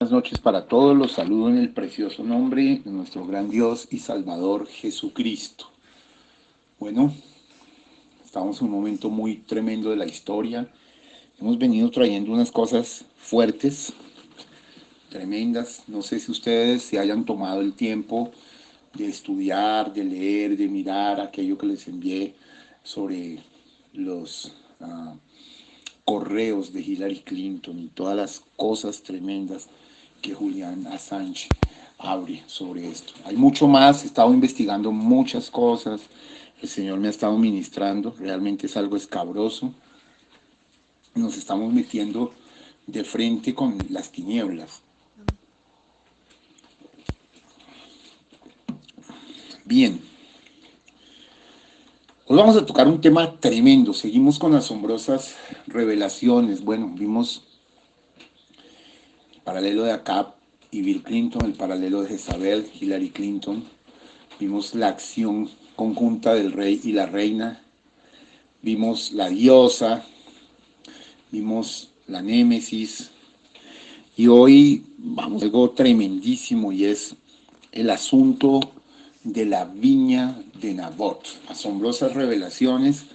buenas noches para todos. Los saludo en el precioso nombre de nuestro gran Dios y Salvador Jesucristo. Bueno, estamos en un momento muy tremendo de la historia. Hemos venido trayendo unas cosas fuertes, tremendas. No sé si ustedes se hayan tomado el tiempo de estudiar, de leer, de mirar aquello que les envié sobre los correos de Hillary Clinton y todas las cosas tremendas que Julian Assange abre sobre esto. Hay mucho más, he estado investigando muchas cosas, el Señor me ha estado ministrando, realmente es algo escabroso. Nos estamos metiendo de frente con las tinieblas. Bien, hoy vamos a tocar un tema tremendo, seguimos con asombrosas revelaciones. Bueno, vimos el paralelo de Acab y Bill Clinton, el paralelo de Jezabel, Hillary Clinton. Vimos la acción conjunta del rey y la reina. Vimos la diosa. Vimos la némesis. Y hoy vamos a algo tremendísimo y es el asunto de la viña de Nabot. Asombrosas revelaciones.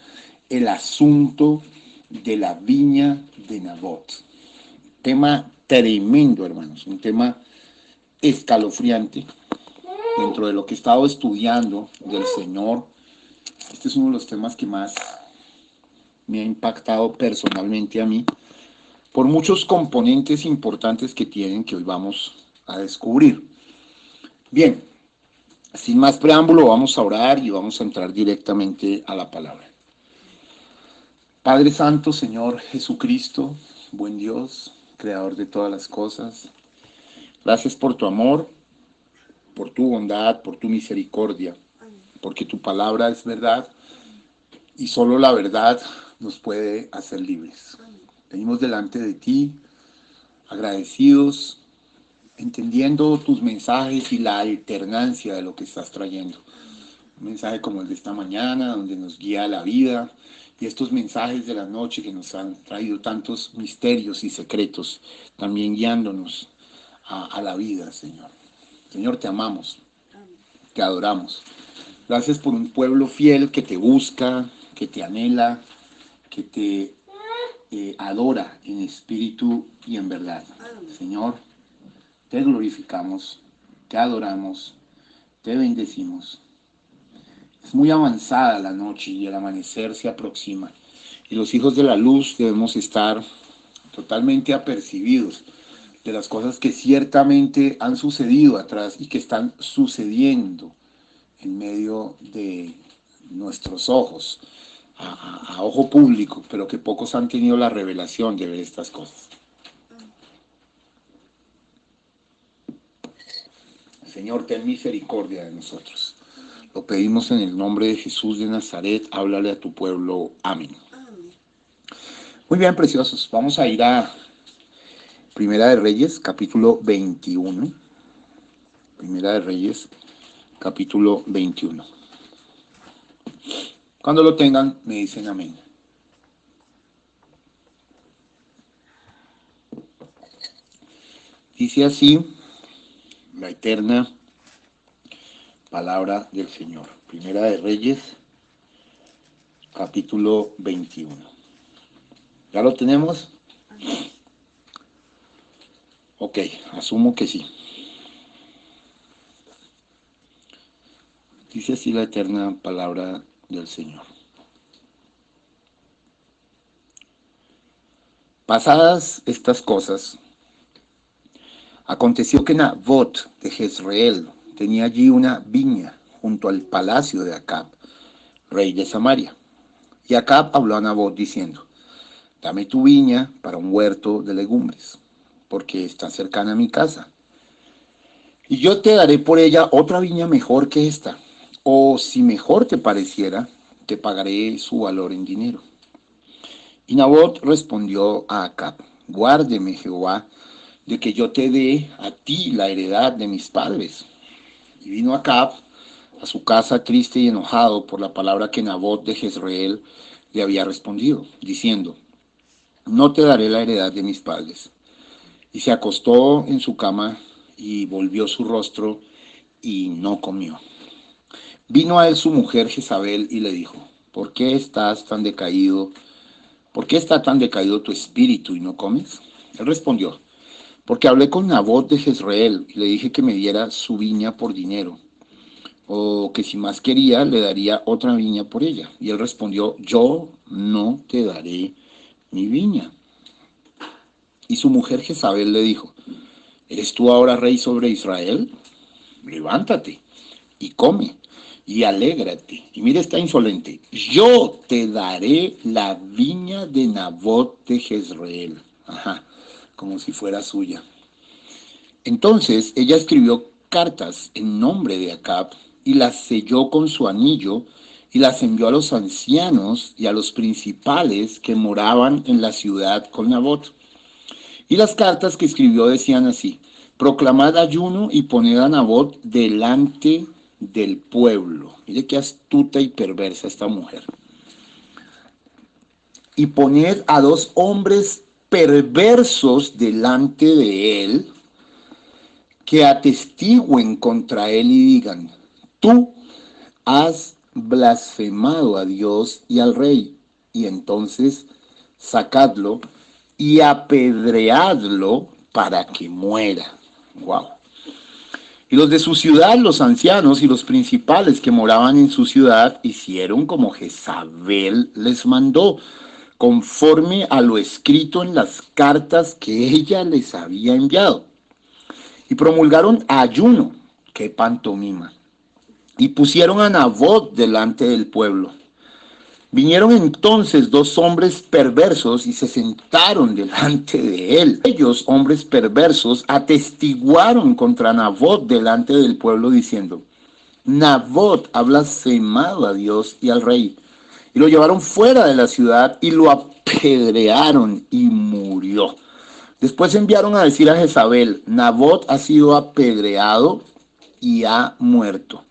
El asunto de la viña de Nabot. Tema tremendo, hermanos. Un tema escalofriante. Dentro de lo que he estado estudiando del Señor, este es uno de los temas que más me ha impactado personalmente a mí, por muchos componentes importantes que tienen que hoy vamos a descubrir. Bien, sin más preámbulo, vamos a orar y vamos a entrar directamente a la palabra. Padre Santo, Señor Jesucristo, buen Dios, Creador de todas las cosas, gracias por tu amor, por tu bondad, por tu misericordia, porque tu palabra es verdad y solo la verdad nos puede hacer libres. Venimos delante de ti agradecidos, entendiendo tus mensajes y la alternancia de lo que estás trayendo. Un mensaje como el de esta mañana, donde nos guía a la vida, y estos mensajes de la noche que nos han traído tantos misterios y secretos, también guiándonos a la vida, Señor. Señor, te amamos, te adoramos. Gracias por un pueblo fiel que te busca, que te anhela, que te adora en espíritu y en verdad. Señor, te glorificamos, te adoramos, te bendecimos. Es muy avanzada la noche y el amanecer se aproxima. Y los hijos de la luz debemos estar totalmente apercibidos de las cosas que ciertamente han sucedido atrás y que están sucediendo en medio de nuestros ojos, a ojo público, pero que pocos han tenido la revelación de ver estas cosas. Señor, ten misericordia de nosotros. Lo pedimos en el nombre de Jesús de Nazaret. Háblale a tu pueblo. Amén. Muy bien, preciosos. Vamos a ir a Primera de Reyes, capítulo 21. Primera de Reyes, capítulo 21. Cuando lo tengan, me dicen amén. Dice así la eterna palabra del Señor. Primera de Reyes, capítulo 21. ¿Ya lo tenemos? Ok, asumo que sí. Dice así la eterna palabra del Señor. Pasadas estas cosas, aconteció que Nabot de Jezreel tenía allí una viña junto al palacio de Acab, rey de Samaria. Y Acab habló a Nabot diciendo: dame tu viña para un huerto de legumbres, porque está cercana a mi casa. Y yo te daré por ella otra viña mejor que esta, o si mejor te pareciera, te pagaré su valor en dinero. Y Nabot respondió a Acab: guárdeme Jehová de que yo te dé a ti la heredad de mis padres. Y vino Acab a su casa triste y enojado por la palabra que Nabot de Jezreel le había respondido, diciendo: no te daré la heredad de mis padres. y se acostó en su cama y volvió su rostro y no comió. Vino a él su mujer Jezabel y le dijo, ¿por qué estás tan decaído? ¿Por qué está tan decaído tu espíritu y no comes? Él respondió, porque hablé con Nabot de Jezreel y le dije que me diera su viña por dinero, o que si más quería le daría otra viña por ella. Y él respondió, yo no te daré mi viña. Y su mujer Jezabel le dijo, ¿eres tú ahora rey sobre Israel? Levántate y come y alégrate. Y mira, está insolente. Yo te daré la viña de Nabot de Jezreel. Ajá, como si fuera suya. Entonces ella escribió cartas en nombre de Acab y las selló con su anillo y las envió a los ancianos y a los principales que moraban en la ciudad con Nabot. Y las cartas que escribió decían así, proclamad ayuno y poned a Nabot delante del pueblo. Mire qué astuta y perversa esta mujer. Y poned a dos hombres perversos delante de él, que atestiguen contra él y digan, tú has blasfemado a Dios y al rey, y entonces sacadlo y apedreadlo para que muera. Wow. Y los de su ciudad, los ancianos y los principales que moraban en su ciudad, hicieron como Jezabel les mandó, conforme a lo escrito en las cartas que ella les había enviado. Y promulgaron ayuno, qué pantomima, y pusieron a Nabot delante del pueblo. Vinieron entonces dos hombres perversos y se sentaron delante de él. Ellos, hombres perversos, atestiguaron contra Nabot delante del pueblo diciendo, Nabot ha blasfemado a Dios y al rey. Y lo llevaron fuera de la ciudad y lo apedrearon y murió. Después enviaron a decir a Jezabel, Nabot ha sido apedreado y ha muerto.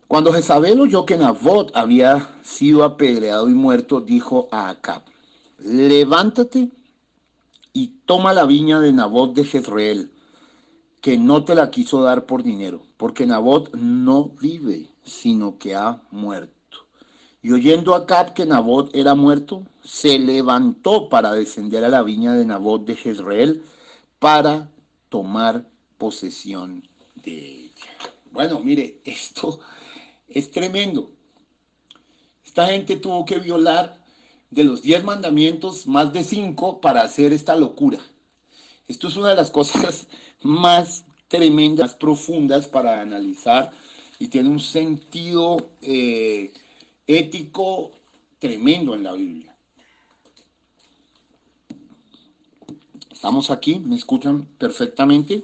Cuando Jezabel oyó que Nabot había sido apedreado y muerto, dijo a Acab, levántate y toma la viña de Nabot de Jezreel, que no te la quiso dar por dinero, porque Nabot no vive, sino que ha muerto. Y oyendo Acab que Nabot era muerto, se levantó para descender a la viña de Nabot de Jezreel para tomar posesión de ella. Bueno, mire, esto es tremendo. Esta gente tuvo que violar de los 10 mandamientos más de 5 para hacer esta locura. Esto es una de las cosas más tremendas, profundas para analizar y tiene un sentido ético tremendo en la Biblia. Estamos aquí, me escuchan perfectamente.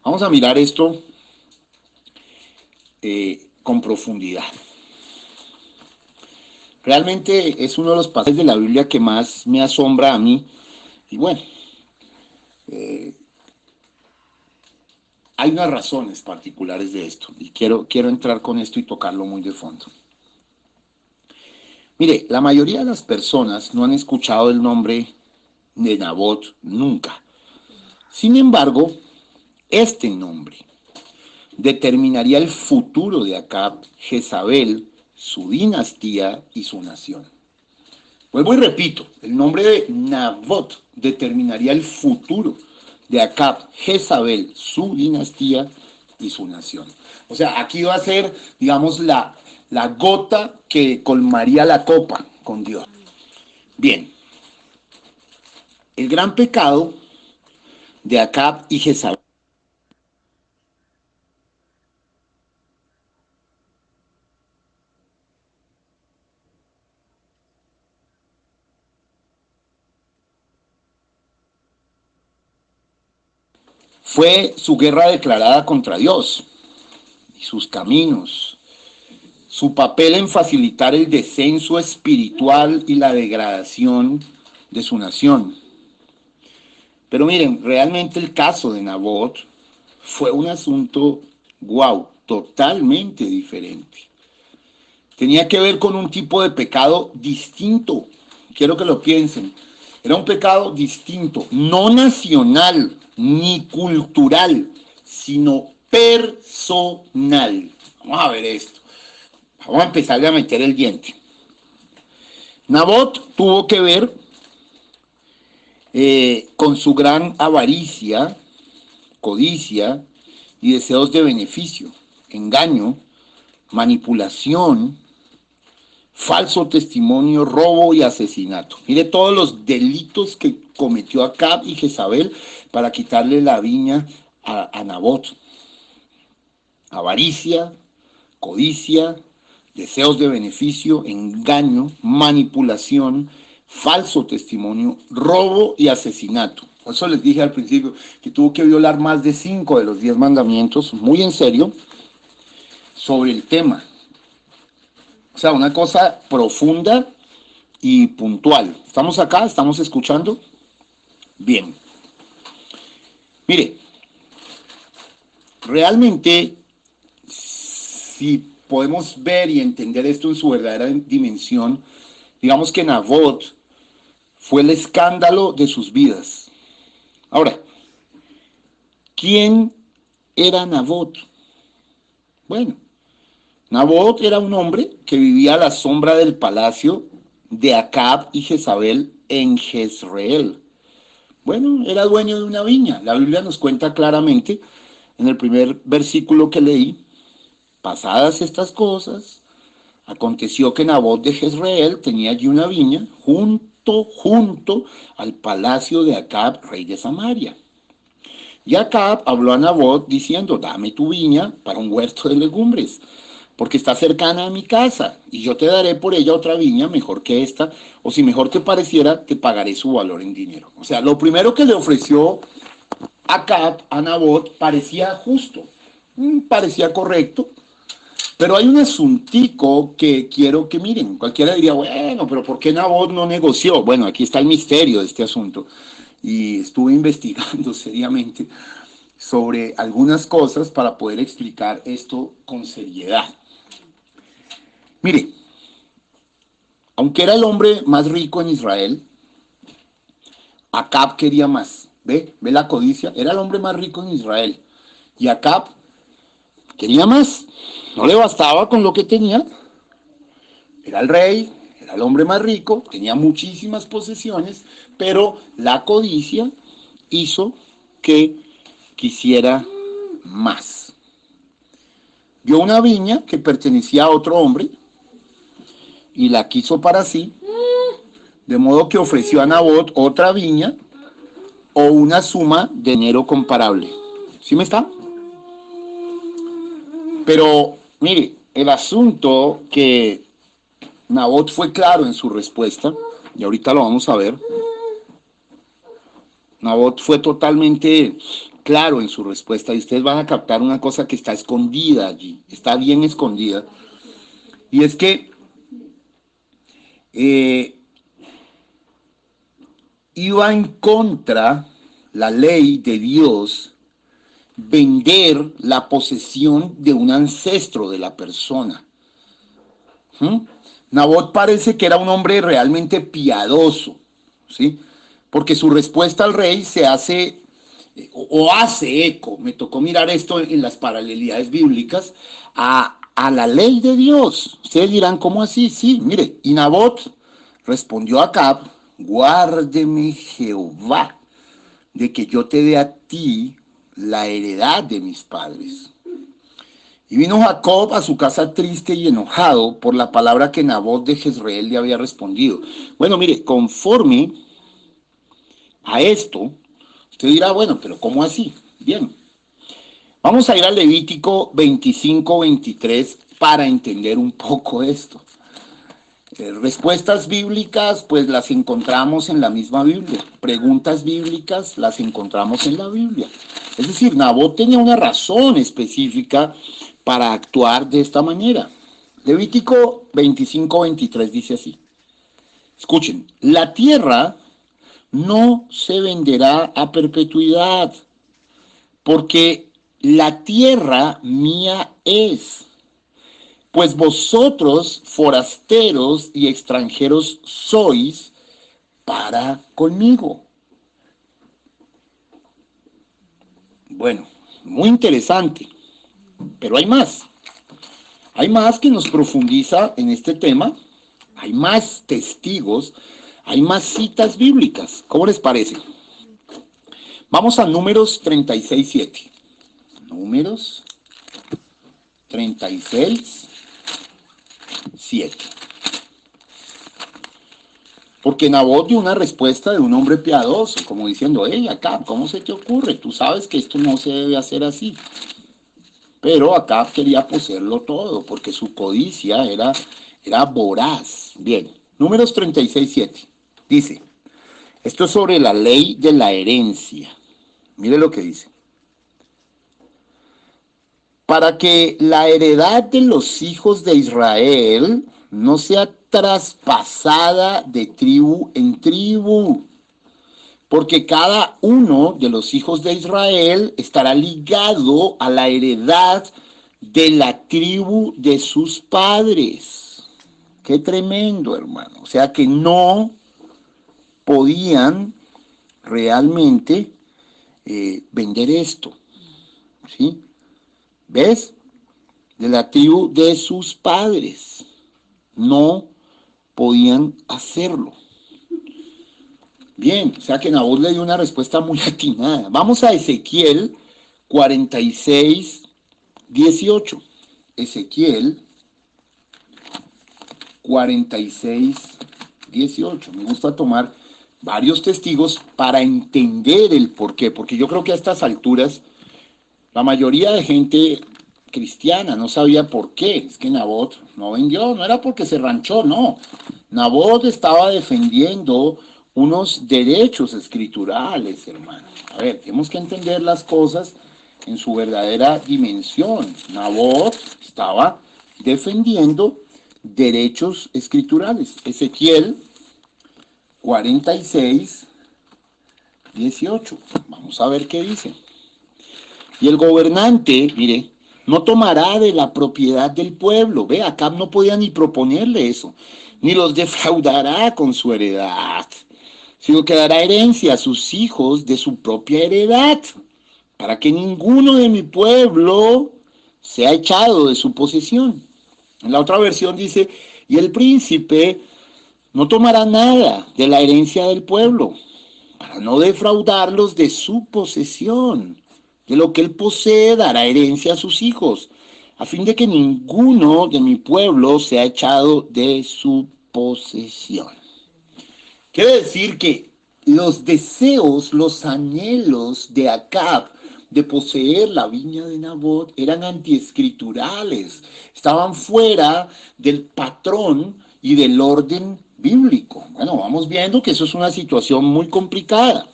Vamos a mirar esto con profundidad. Realmente es uno de los pasajes de la Biblia que más me asombra a mí. Y bueno, hay unas razones particulares de esto. Y quiero entrar con esto y tocarlo muy de fondo. Mire, la mayoría de las personas no han escuchado el nombre de Nabot nunca. Sin embargo, este nombre determinaría el futuro de Acab, Jezabel, su dinastía y su nación. Vuelvo y repito, el nombre de Nabot determinaría el futuro de Acab, Jezabel, su dinastía y su nación. O sea, aquí va a ser, digamos, la gota que colmaría la copa con Dios. Bien, el gran pecado de Acab y Jezabel fue su guerra declarada contra Dios y sus caminos, su papel en facilitar el descenso espiritual y la degradación de su nación. Pero miren, realmente el caso de Nabot fue un asunto, wow, totalmente diferente. Tenía que ver con un tipo de pecado distinto. Quiero que lo piensen. Era un pecado distinto, no nacional ni cultural, sino personal. Vamos a ver esto. Vamos a empezar a meter el diente. Nabot tuvo que ver con su gran avaricia, codicia y deseos de beneficio, engaño, manipulación, falso testimonio, robo y asesinato. Mire todos los delitos que cometió Acab y Jezabel para quitarle la viña a Nabot. Avaricia, codicia, deseos de beneficio, engaño, manipulación, falso testimonio, robo y asesinato. Por eso les dije al principio que tuvo que violar más de 5 de los 10 mandamientos, muy en serio, sobre el tema. O sea, una cosa profunda y puntual. ¿Estamos acá? ¿Estamos escuchando? Bien. Mire, realmente, si podemos ver y entender esto en su verdadera dimensión, digamos que Nabot fue el escándalo de sus vidas. Ahora, ¿quién era Nabot? Bueno, Nabot era un hombre que vivía a la sombra del palacio de Acab y Jezabel en Jezreel. Bueno, era dueño de una viña. La Biblia nos cuenta claramente en el primer versículo que leí, pasadas estas cosas, aconteció que Nabot de Jezreel tenía allí una viña junto al palacio de Acab, rey de Samaria. Y Acab habló a Nabot diciendo, dame tu viña para un huerto de legumbres, porque está cercana a mi casa, y yo te daré por ella otra viña mejor que esta, o si mejor te pareciera, te pagaré su valor en dinero. O sea, lo primero que le ofreció Acab a Nabot parecía justo, parecía correcto, pero hay un asuntico que quiero que miren. Cualquiera diría, bueno, pero ¿por qué Nabot no negoció? Bueno, aquí está el misterio de este asunto. Y estuve investigando seriamente sobre algunas cosas para poder explicar esto con seriedad. Mire, aunque era el hombre más rico en Israel, Acab quería más. ¿Ve? ¿Ve la codicia? Era el hombre más rico en Israel. Y Acab quería más. No le bastaba con lo que tenía. Era el rey, era el hombre más rico, tenía muchísimas posesiones, pero la codicia hizo que quisiera más. Vio una viña que pertenecía a otro hombre y la quiso para sí, de modo que ofreció a Nabot otra viña o una suma de dinero comparable. ¿Sí me está? Pero, mire, el asunto que Nabot fue claro en su respuesta, y ahorita lo vamos a ver. Nabot fue totalmente claro en su respuesta, y ustedes van a captar una cosa que está escondida allí, está bien escondida, y es que iba en contra la ley de Dios vender la posesión de un ancestro de la persona. Nabot parece que era un hombre realmente piadoso, ¿sí? Porque su respuesta al rey se hace o hace eco, me tocó mirar esto en las paralelidades bíblicas, a la ley de Dios. Ustedes dirán, ¿cómo así? Sí, mire, y Nabot respondió a Acab, guárdeme Jehová de que yo te dé a ti la heredad de mis padres. Y vino Jacob a su casa triste y enojado por la palabra que Nabot de Jezreel le había respondido. Bueno, mire, conforme a esto, usted dirá, bueno, pero ¿cómo así? Bien, vamos a ir a Levítico 25-23 para entender un poco esto. Respuestas bíblicas, pues las encontramos en la misma Biblia. Preguntas bíblicas las encontramos en la Biblia. Es decir, Nabot tenía una razón específica para actuar de esta manera. Levítico 25-23 dice así. Escuchen, la tierra no se venderá a perpetuidad, porque la tierra mía es. Pues vosotros, forasteros y extranjeros sois, para conmigo. Bueno, muy interesante, pero hay más. Hay más que nos profundiza en este tema, hay más testigos, hay más citas bíblicas. ¿Cómo les parece? Vamos a Números 36:7. Números 36:7. Porque Nabot dio una respuesta de un hombre piadoso, como diciendo, hey, Acab, ¿cómo se te ocurre? Tú sabes que esto no se debe hacer así. Pero Acab quería poseerlo todo, porque su codicia era voraz. Bien, Números 36:7. Dice, esto es sobre la ley de la herencia. Mire lo que dice. Para que la heredad de los hijos de Israel no sea traspasada de tribu en tribu, porque cada uno de los hijos de Israel estará ligado a la heredad de la tribu de sus padres. Qué tremendo, hermano. O sea que no podían realmente vender esto, ¿sí? ¿Ves? De la tribu de sus padres. No podían hacerlo. Bien, o sea que Nabot le dio una respuesta muy atinada. Vamos a Ezequiel 46:18. Ezequiel 46:18. Me gusta tomar varios testigos para entender el por qué, porque yo creo que a estas alturas la mayoría de gente cristiana no sabía por qué. Es que Nabot no vendió, no era porque se ranchó, no. Nabot estaba defendiendo unos derechos escriturales, hermano. A ver, tenemos que entender las cosas en su verdadera dimensión. Nabot estaba defendiendo derechos escriturales. Ezequiel 46:18. Vamos a ver qué dice. Y el gobernante, mire, no tomará de la propiedad del pueblo. Ve, Acab no podía ni proponerle eso, ni los defraudará con su heredad, sino que dará herencia a sus hijos de su propia heredad, para que ninguno de mi pueblo sea echado de su posesión. En la otra versión dice, y el príncipe no tomará nada de la herencia del pueblo, para no defraudarlos de su posesión. De lo que él posee dará herencia a sus hijos, a fin de que ninguno de mi pueblo sea echado de su posesión. Quiere decir que los deseos, los anhelos de Acab de poseer la viña de Nabot eran antiescriturales, estaban fuera del patrón y del orden bíblico. Bueno, vamos viendo que eso es una situación muy complicada.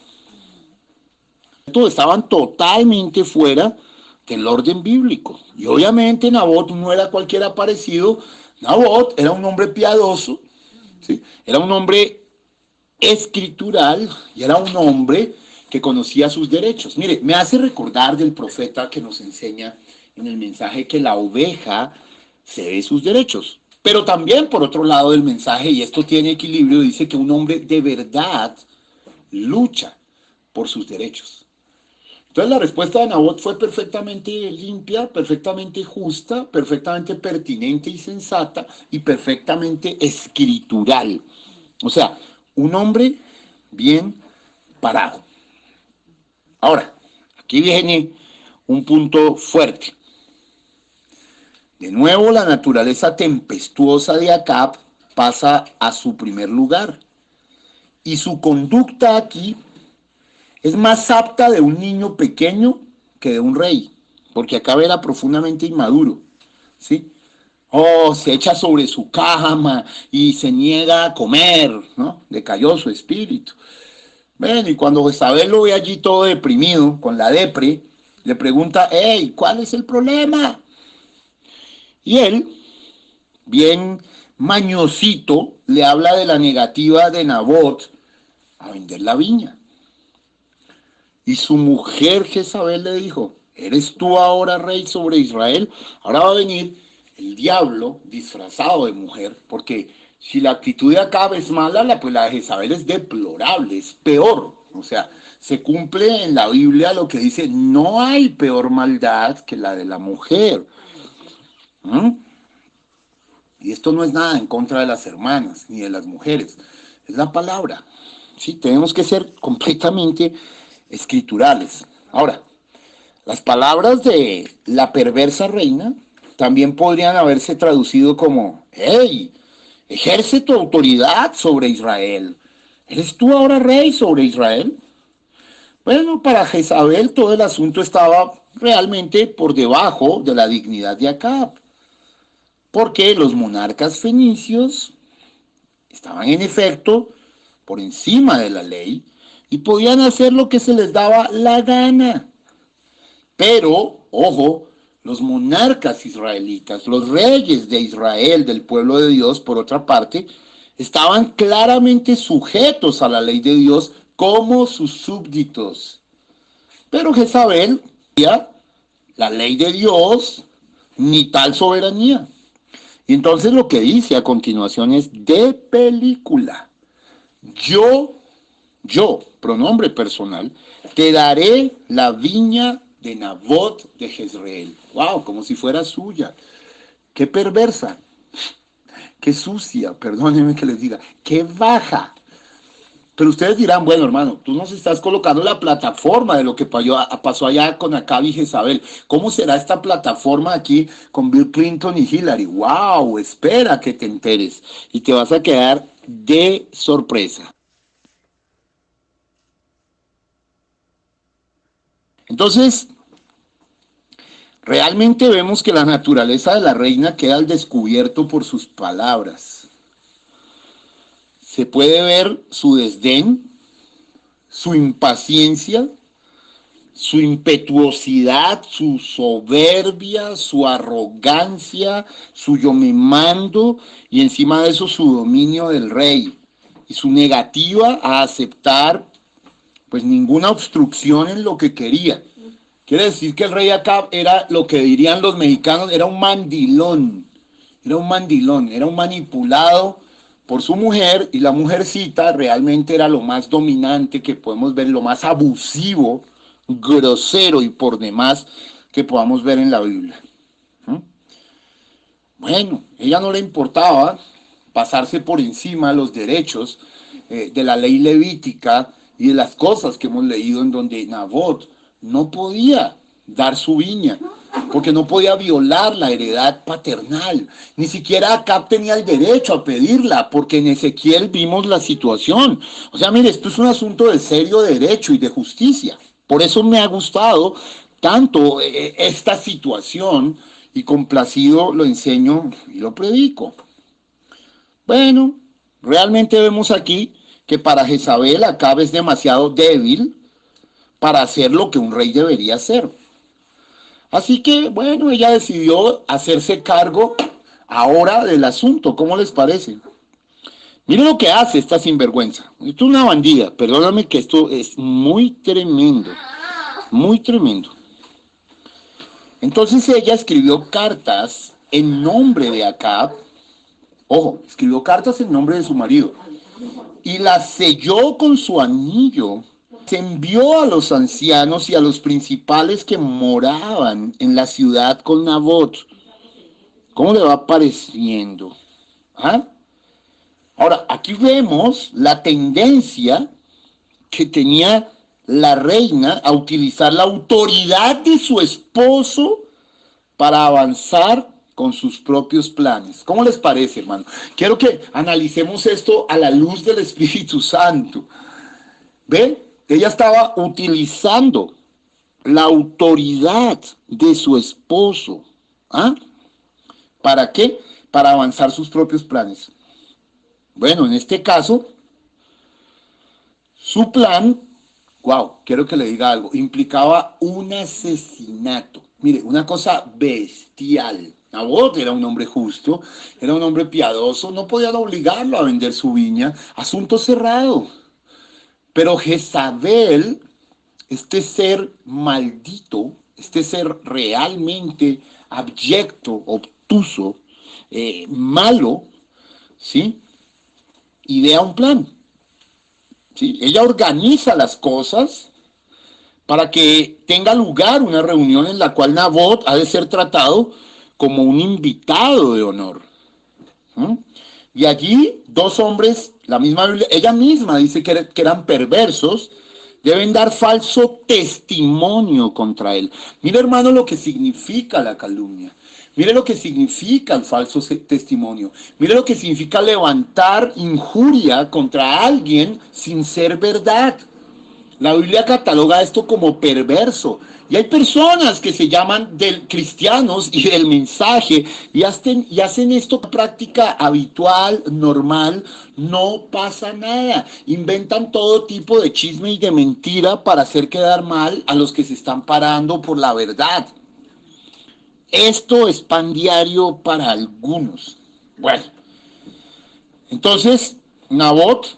Estaban totalmente fuera del orden bíblico. Y obviamente Nabot no era cualquier aparecido. Nabot era un hombre piadoso, ¿sí? Era un hombre escritural y era un hombre que conocía sus derechos. Mire, me hace recordar del profeta que nos enseña en el mensaje que la oveja cede sus derechos. Pero también por otro lado del mensaje, y esto tiene equilibrio, dice que un hombre de verdad lucha por sus derechos. Entonces la respuesta de Nabot fue perfectamente limpia, perfectamente justa, perfectamente pertinente y sensata y perfectamente escritural. O sea, un hombre bien parado. Ahora, aquí viene un punto fuerte. De nuevo, la naturaleza tempestuosa de Acab pasa a su primer lugar. Y su conducta aquí es más apta de un niño pequeño que de un rey, porque Acab era profundamente inmaduro, ¿sí? Oh, se echa sobre su cama y se niega a comer, ¿no? Decayó su espíritu. Bueno, y cuando Jezabel lo ve allí todo deprimido, con la depre, le pregunta, hey, ¿cuál es el problema? Y él, bien mañosito, le habla de la negativa de Nabot a vender la viña. Y su mujer Jezabel le dijo, ¿eres tú ahora rey sobre Israel? Ahora va a venir el diablo disfrazado de mujer, porque Si la actitud de Acab es mala, pues la de Jezabel es deplorable, es peor. O sea, se cumple en la Biblia lo que dice, no hay peor maldad que la de la mujer. ¿Mm? Y esto no es nada en contra de las hermanas ni de las mujeres, es la palabra. ¿Sí? Tenemos que ser completamente escriturales. Ahora, las palabras de la perversa reina también podrían haberse traducido como, hey, ejerce tu autoridad sobre Israel. ¿Eres tú ahora rey sobre Israel? Bueno, para Jezabel todo el asunto estaba realmente por debajo de la dignidad de Acab, porque los monarcas fenicios estaban en efecto por encima de la ley y podían hacer lo que se les daba la gana. Pero, ojo, los monarcas israelitas, los reyes de Israel, del pueblo de Dios, por otra parte, estaban claramente sujetos a la ley de Dios como sus súbditos. Pero Jezabel, la ley de Dios, ni tal soberanía. Y entonces lo que dice a continuación es de película. Yo, pronombre personal, te daré la viña de Nabot de Jezreel. Wow, como si fuera suya. Qué perversa, qué sucia, perdónenme que les diga, qué baja. Pero ustedes dirán, bueno, hermano, tú nos estás colocando la plataforma de lo que pasó allá con Acab y Jezabel. ¿Cómo será esta plataforma aquí con Bill Clinton y Hillary? ¡Wow! Espera que te enteres y te vas a quedar de sorpresa. Entonces, realmente vemos que la naturaleza de la reina queda al descubierto por sus palabras. Se puede ver su desdén, su impaciencia, su impetuosidad, su soberbia, su arrogancia, su yo me mando y encima de eso su dominio del rey y su negativa a aceptar pues ninguna obstrucción en lo que quería. Quiere decir que el rey Acab era lo que dirían los mexicanos, era un mandilón, era un manipulado por su mujer y la mujercita realmente era lo más dominante que podemos ver, lo más abusivo, grosero y por demás que podamos ver en la Biblia. ¿Mm? Bueno, ella no le importaba pasarse por encima de los derechos de la ley levítica y de las cosas que hemos leído en donde Nabot no podía dar su viña, porque no podía violar la heredad paternal. Ni siquiera Acab tenía el derecho a pedirla, porque en Ezequiel vimos la situación. O sea, mire, esto es un asunto de serio derecho y de justicia. Por eso me ha gustado tanto esta situación y complacido lo enseño y lo predico. Bueno, realmente vemos aquí que para Jezabel Acab es demasiado débil para hacer lo que un rey debería hacer. Así que, bueno, ella decidió hacerse cargo ahora del asunto. ¿Cómo les parece? Miren lo que hace esta sinvergüenza. Esto es una bandida. Perdóname que esto es muy tremendo. Muy tremendo. Entonces ella escribió cartas en nombre de Acab. Ojo, escribió cartas en nombre de su marido. Y las selló con su anillo. Se envió a los ancianos y a los principales que moraban en la ciudad con Nabot. ¿Cómo le va pareciendo? ¿Ah? Ahora, aquí vemos la tendencia que tenía la reina a utilizar la autoridad de su esposo para avanzar con sus propios planes. ¿Cómo les parece, hermano? Quiero que analicemos esto a la luz del Espíritu Santo. ¿Ven? Ella estaba utilizando la autoridad de su esposo. ¿Ah? ¿Para qué? Para avanzar sus propios planes. Bueno, en este caso, su plan, wow, quiero que le diga algo, implicaba un asesinato. Mire, una cosa bestial. Nabot era un hombre justo, era un hombre piadoso, no podían obligarlo a vender su viña, asunto cerrado. Pero Jezabel, este ser maldito, este ser realmente abyecto, obtuso, malo, ¿sí? idea un plan. ¿Sí? Ella organiza las cosas para que tenga lugar una reunión en la cual Nabot ha de ser tratado como un invitado de honor. ¿Mm? Y allí dos hombres, la misma Biblia, ella misma dice que eran perversos, deben dar falso testimonio contra él. Mire, hermano, lo que significa la calumnia. Mire lo que significa el falso testimonio. Mire lo que significa levantar injuria contra alguien sin ser verdad. La Biblia cataloga esto como perverso. Y hay personas que se llaman cristianos y del mensaje y hacen esto práctica habitual, normal. No pasa nada. Inventan todo tipo de chisme y de mentira para hacer quedar mal a los que se están parando por la verdad. Esto es pan diario para algunos. Bueno, entonces Nabot,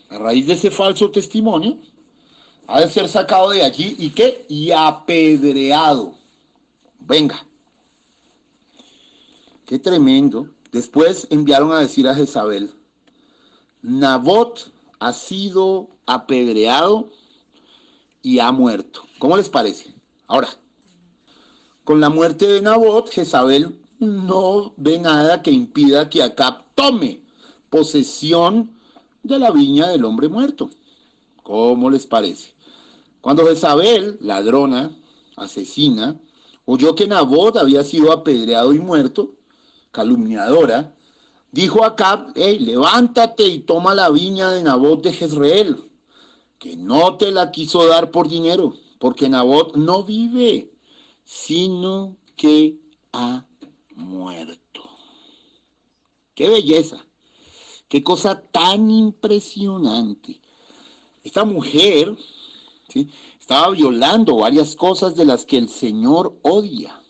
a raíz de ese falso testimonio, ha de ser sacado de allí y ¿qué? Y apedreado. Venga. Qué tremendo. Después enviaron a decir a Jezabel, Nabot ha sido apedreado y ha muerto. ¿Cómo les parece? Ahora, con la muerte de Nabot, Jezabel no ve nada que impida que Acab tome posesión de la viña del hombre muerto. ¿Cómo les parece? Cuando Jezabel, ladrona, asesina, oyó que Nabot había sido apedreado y muerto, calumniadora, dijo a Acab, hey, levántate y toma la viña de Nabot de Jezreel, que no te la quiso dar por dinero, porque Nabot no vive, sino que ha muerto. ¡Qué belleza! ¡Qué cosa tan impresionante! Esta mujer, ¿sí?, estaba violando varias cosas de las que el Señor odia,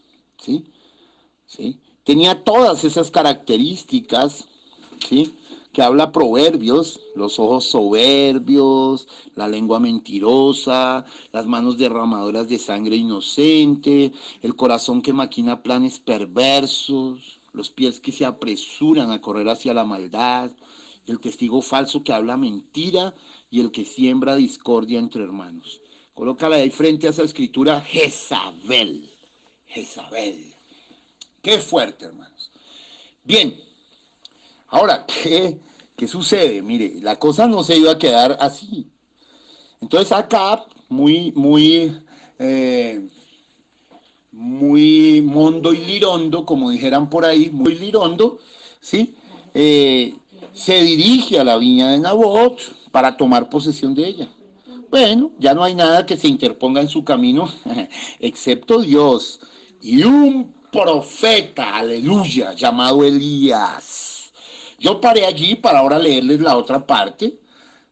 ¿sí? ¿Sí? Tenía todas esas características, ¿sí?, que habla Proverbios: los ojos soberbios, la lengua mentirosa, las manos derramadoras de sangre inocente, el corazón que maquina planes perversos, los pies que se apresuran a correr hacia la maldad, el testigo falso que habla mentira y el que siembra discordia entre hermanos. Colócala ahí frente a esa escritura, Jezabel. Jezabel. Qué fuerte, hermanos. Bien, ahora, ¿qué sucede? Mire, la cosa no se iba a quedar así. Entonces acá, muy mondo y lirondo, como dijeran por ahí, muy lirondo, ¿sí? Se dirige a la viña de Nabot para tomar posesión de ella. Bueno, ya no hay nada que se interponga en su camino, excepto Dios y un profeta, aleluya, llamado Elías. Yo paré allí para ahora leerles la otra parte,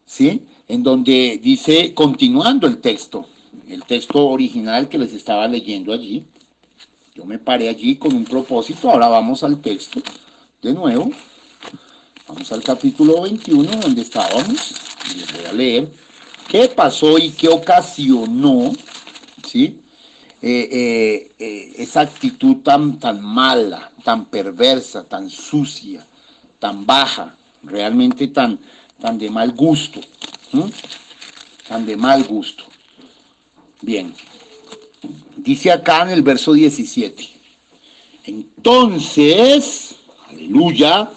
¿sí?, en donde dice, continuando el texto original que les estaba leyendo allí. Yo me paré allí con un propósito. Ahora vamos al texto de nuevo. Vamos al capítulo 21, donde estábamos. Y les voy a leer qué pasó y qué ocasionó, ¿sí?, esa actitud tan mala, tan perversa, tan sucia, tan baja, realmente tan de mal gusto. Tan de mal gusto. Bien, dice acá en el verso 17. Entonces, aleluya,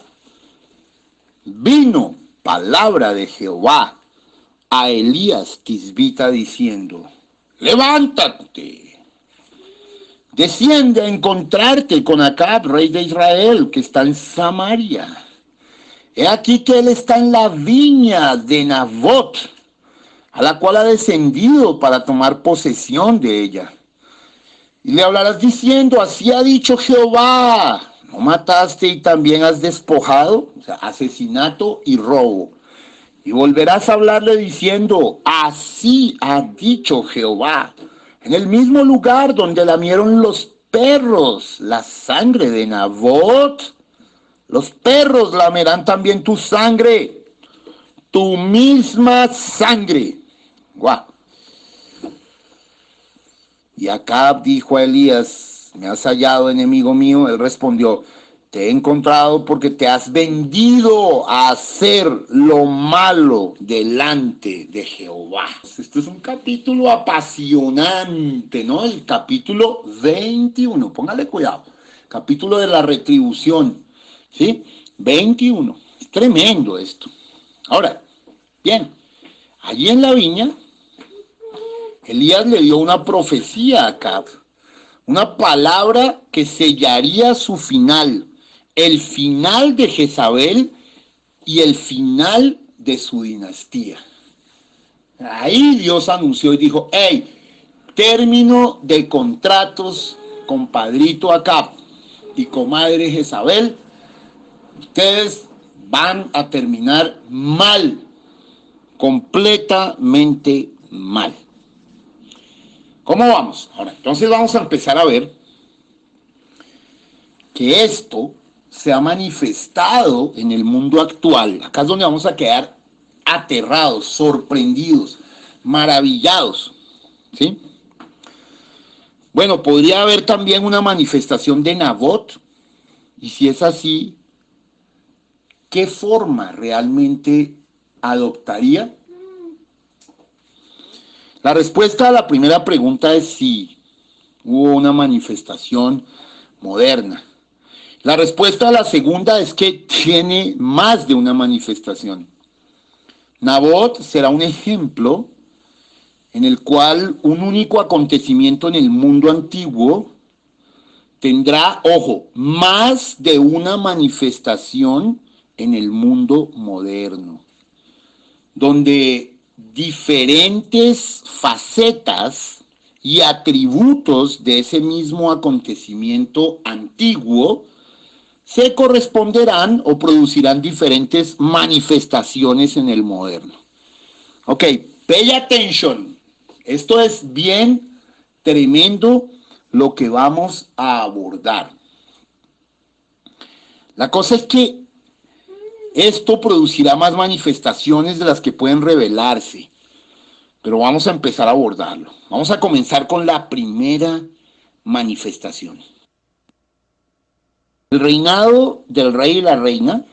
vino palabra de Jehová a Elías Tisbita diciendo, levántate, desciende a encontrarte con Acab, rey de Israel, que está en Samaria. He aquí que él está en la viña de Nabot, a la cual ha descendido para tomar posesión de ella. Y le hablarás diciendo, así ha dicho Jehová, no mataste y también has despojado, o sea, asesinato y robo. Y volverás a hablarle diciendo, así ha dicho Jehová, en el mismo lugar donde lamieron los perros la sangre de Nabot, los perros lamerán también tu sangre, tu misma sangre. ¡Guau! Y Acab dijo a Elías, ¿me has hallado, enemigo mío? Él respondió, Te he encontrado porque te has vendido a hacer lo malo delante de Jehová. Este es un capítulo apasionante, ¿no? El capítulo 21. Póngale cuidado. Capítulo de la retribución. ¿Sí? 21. Es tremendo esto. Ahora, bien. Allí en la viña, Elías le dio una profecía a Acab. Una palabra que sellaría su final. El final de Jezabel y el final de su dinastía. Ahí Dios anunció y dijo, hey, término de contratos, compadrito Acab y comadre Jezabel, ustedes van a terminar mal, completamente mal. ¿Cómo vamos? Ahora, entonces vamos a empezar a ver que esto se ha manifestado en el mundo actual. Acá es donde vamos a quedar aterrados, sorprendidos, maravillados, ¿sí? Bueno, podría haber también una manifestación de Nabot, y si es así, ¿qué forma realmente adoptaría? La respuesta a la primera pregunta es sí, hubo una manifestación moderna. La respuesta a la segunda es que tiene más de una manifestación. Nabot será un ejemplo en el cual un único acontecimiento en el mundo antiguo tendrá, ojo, más de una manifestación en el mundo moderno, donde diferentes facetas y atributos de ese mismo acontecimiento antiguo se corresponderán o producirán diferentes manifestaciones en el moderno. Ok, pay attention. Esto es bien tremendo lo que vamos a abordar. La cosa es que esto producirá más manifestaciones de las que pueden revelarse, pero vamos a empezar a abordarlo. Vamos a comenzar con la primera manifestación. El reinado del rey y la reina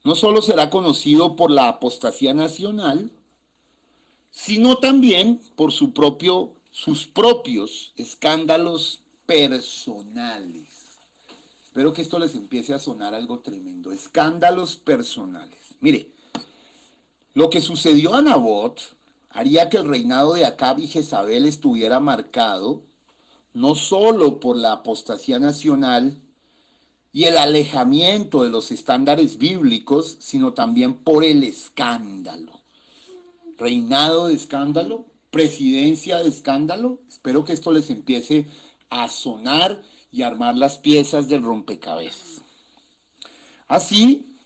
no solo será conocido por la apostasía nacional, sino también por sus propios escándalos personales. Espero que esto les empiece a sonar algo tremendo. Escándalos personales. Mire, lo que sucedió a Nabot haría que el reinado de Acab y Jezabel estuviera marcado no solo por la apostasía nacional y el alejamiento de los estándares bíblicos, sino también por el escándalo. Reinado de escándalo, presidencia de escándalo. Espero que esto les empiece a sonar y armar las piezas del rompecabezas. Así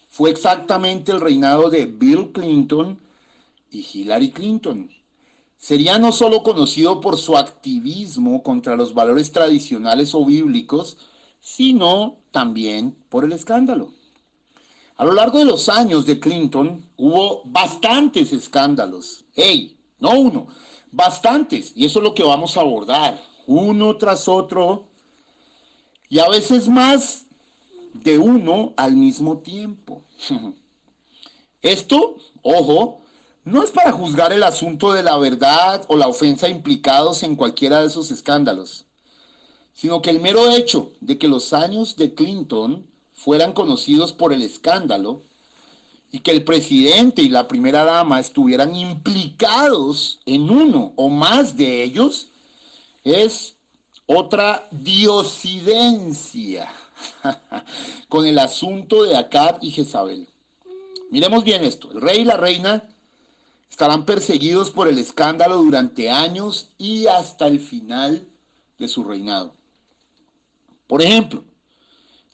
fue exactamente el reinado de Bill Clinton y Hillary Clinton. Sería no solo conocido por su activismo contra los valores tradicionales o bíblicos, sino también por el escándalo. A lo largo de los años de Clinton hubo bastantes escándalos. No uno, bastantes. Y eso es lo que vamos a abordar, uno tras otro, y a veces más de uno al mismo tiempo. Esto, ojo, no es para juzgar el asunto de la verdad o la ofensa implicados en cualquiera de esos escándalos, sino que el mero hecho de que los años de Clinton fueran conocidos por el escándalo y que el presidente y la primera dama estuvieran implicados en uno o más de ellos es otra diosidencia con el asunto de Acab y Jezabel. Miremos bien esto. El rey y la reina estarán perseguidos por el escándalo durante años y hasta el final de su reinado. Por ejemplo,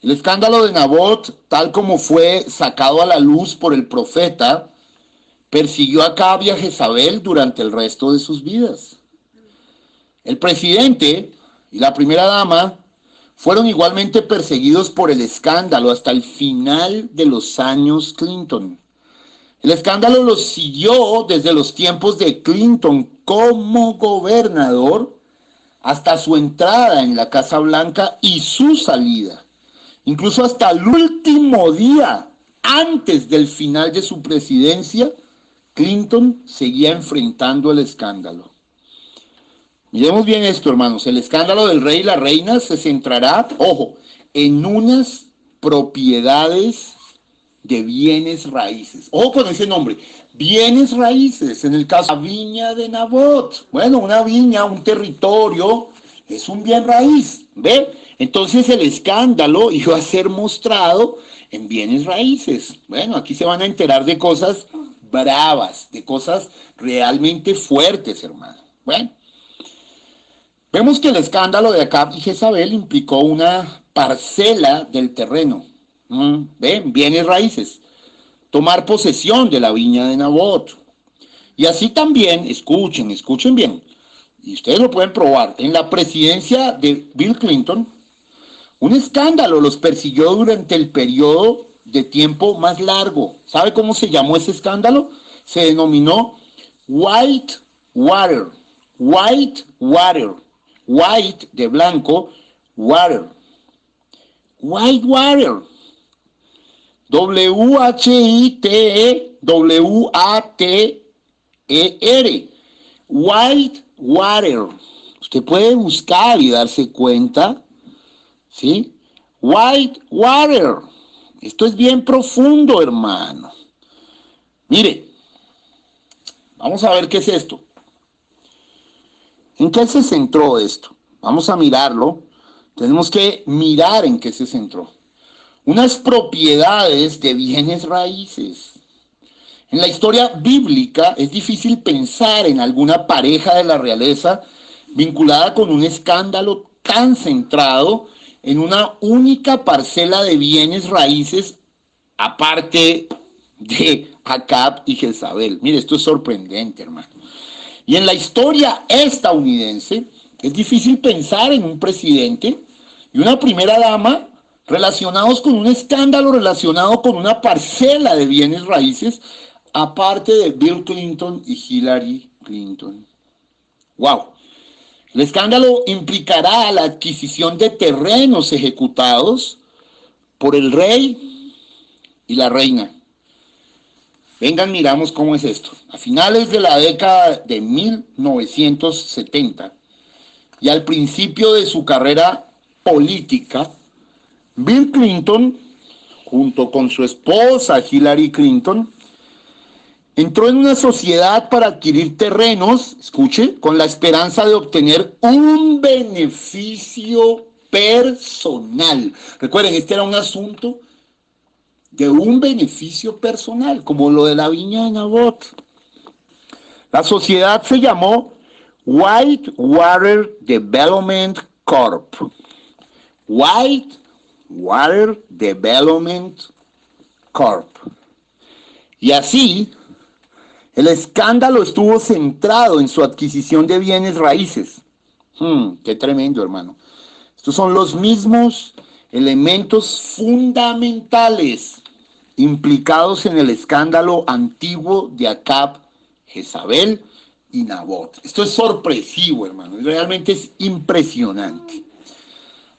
el escándalo de Nabot, tal como fue sacado a la luz por el profeta, persiguió a Acab y a Jezabel durante el resto de sus vidas. El presidente y la primera dama fueron igualmente perseguidos por el escándalo hasta el final de los años Clinton. El escándalo los siguió desde los tiempos de Clinton como gobernador hasta su entrada en la Casa Blanca y su salida, Incluso hasta el último día, antes del final de su presidencia, Clinton seguía enfrentando el escándalo. Miremos bien esto, hermanos. El escándalo del rey y la reina se centrará, ojo, en unas propiedades de bienes raíces. Ojo con ese nombre, bienes raíces. En el caso de la viña de Nabot. Bueno, una viña, un territorio, es un bien raíz. ¿Ve? Entonces el escándalo iba a ser mostrado en bienes raíces. Bueno, aquí se van a enterar de cosas bravas, de cosas realmente fuertes, hermano. Bueno, vemos que el escándalo de Acab y Jezabel implicó una parcela del terreno. ¿Ven? Bienes raíces. Tomar posesión de la viña de Nabot. Y así también, escuchen bien, y ustedes lo pueden probar, en la presidencia de Bill Clinton, un escándalo los persiguió durante el periodo de tiempo más largo. ¿Sabe cómo se llamó ese escándalo? Se denominó White Water. White Water. White de blanco, water. White Water. W-H-I-T-E-W-A-T-E-R. White Water. Usted puede buscar y darse cuenta, ¿sí? White Water. Esto es bien profundo, hermano. Mire, vamos a ver qué es esto. ¿En qué se centró esto? Vamos a mirarlo. Tenemos que mirar en qué se centró. Unas propiedades de bienes raíces. En la historia bíblica es difícil pensar en alguna pareja de la realeza vinculada con un escándalo tan centrado en una única parcela de bienes raíces, aparte de Acab y Jezabel. Mire, esto es sorprendente, hermano. Y en la historia estadounidense es difícil pensar en un presidente y una primera dama relacionados con un escándalo relacionado con una parcela de bienes raíces, aparte de Bill Clinton y Hillary Clinton. ¡Wow! El escándalo implicará la adquisición de terrenos ejecutados por el rey y la reina. Vengan, miramos cómo es esto. A finales de la década de 1970 y al principio de su carrera política, Bill Clinton, junto con su esposa Hillary Clinton, entró en una sociedad para adquirir terrenos, escuche, con la esperanza de obtener un beneficio personal. Recuerden, este era un asunto de un beneficio personal, como lo de la viña de Nabot. La sociedad se llamó White Water Development Corp. White Water Development Corp. Y así, el escándalo estuvo centrado en su adquisición de bienes raíces. Qué tremendo, hermano. Estos son los mismos elementos fundamentales implicados en el escándalo antiguo de Acab, Jezabel y Nabot. Esto es sorpresivo, hermano, realmente es impresionante.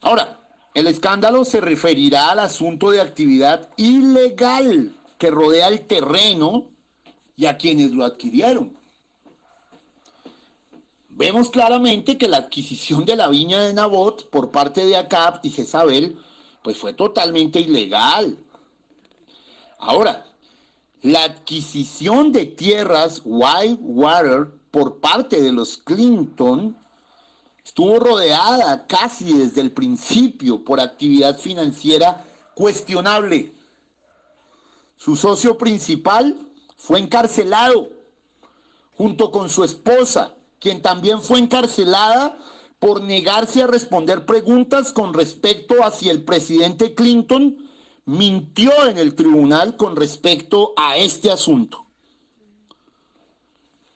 Ahora, el escándalo se referirá al asunto de actividad ilegal que rodea el terreno y a quienes lo adquirieron. Vemos claramente que la adquisición de la viña de Nabot por parte de Acab y Jezabel pues fue totalmente ilegal. Ahora, la adquisición de tierras Whitewater por parte de los Clinton estuvo rodeada casi desde el principio por actividad financiera cuestionable. Su socio principal fue encarcelado junto con su esposa, quien también fue encarcelada por negarse a responder preguntas con respecto a si el presidente Clinton mintió en el tribunal con respecto a este asunto.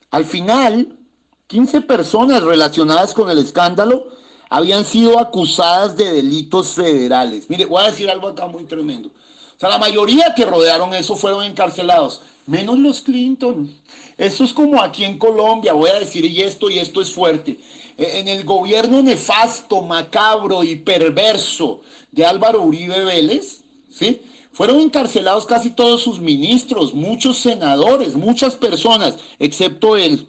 Al final, 15 personas relacionadas con el escándalo habían sido acusadas de delitos federales. Mire, voy a decir algo acá muy tremendo. sea, la mayoría que rodearon eso fueron encarcelados, menos los Clinton. Eso es como aquí en Colombia, voy a decir, y esto es fuerte. En el gobierno nefasto, macabro y perverso de Álvaro Uribe Vélez, ¿sí? Fueron encarcelados casi todos sus ministros, muchos senadores, muchas personas, excepto él.